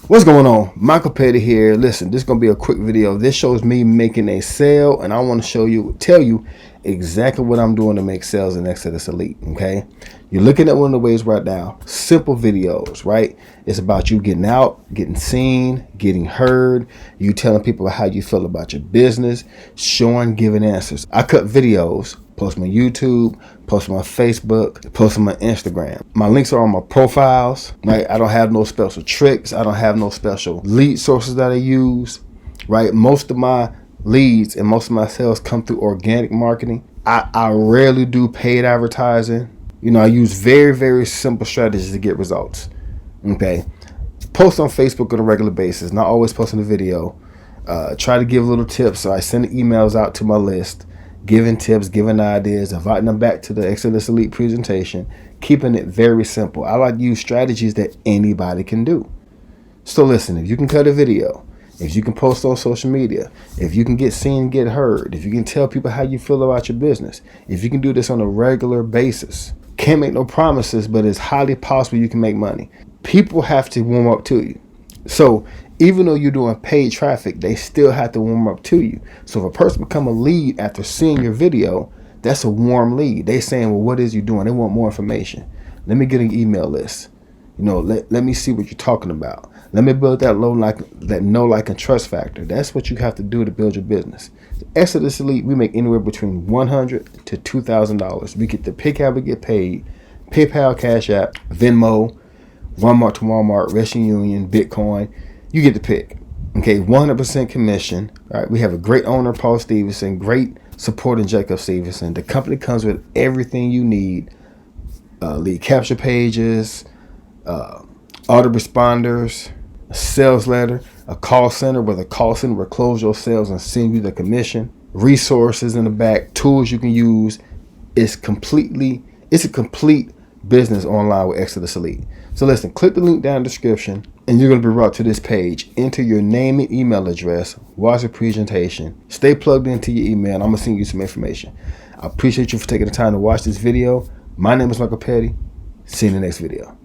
What's going on? Michael Petty here. Listen, this is going to be a quick video. This shows me making a sale, and I want to tell you exactly what I'm doing to make sales in Exitus Elite, okay? You're looking at one of the ways right now. Simple videos, right? It's about you getting out, getting seen, getting heard, you telling people how you feel about your business, showing, giving answers. I cut videos, post my YouTube, post my Facebook, post on my Instagram. My links are on my profiles, right? I don't have no special tricks. I don't have no special lead sources that I use, right? Most of my leads and most of my sales come through organic marketing. I rarely do paid advertising. You know, I use very, very simple strategies to get results, okay? Post on Facebook on a regular basis, not always posting a video. Try to give little tips. So I send emails out to my list, giving tips, giving ideas, inviting them back to the Exitus Elite presentation, keeping it very simple. I like to use strategies that anybody can do. So listen, if you can cut a video, if you can post on social media, if you can get seen, get heard, if you can tell people how you feel about your business, if you can do this on a regular basis, can't make no promises, but it's highly possible you can make money. People have to warm up to you. So even though you're doing paid traffic, they still have to warm up to you. So if a person become a lead after seeing your video, that's a warm lead. They saying, well, what is you doing? They want more information. Let me get an email list. You know, let me see what you're talking about. Let me build that know, like, and trust factor. That's what you have to do to build your business. Exitus Elite, we make anywhere between $100 to $2,000. We get to pick how we get paid. PayPal, Cash App, Venmo, Walmart to Walmart, Western Union, Bitcoin. You get to pick. Okay, 100% commission. All right, we have a great owner, Paul Stevenson, great support in Jacob Stevenson. The company comes with everything you need: lead capture pages, autoresponders, a sales letter, a call center where the call center will close your sales and send you the commission, resources in the back, tools you can use. It's a complete business online with Exitus Elite. So listen, click the link down in the description and you're going to be brought to this page. Enter your name and email address, watch the presentation, stay plugged into your email, and I'm going to send you some information. I appreciate you for taking the time to watch this video. My name is Michael Petty. See you in the next video.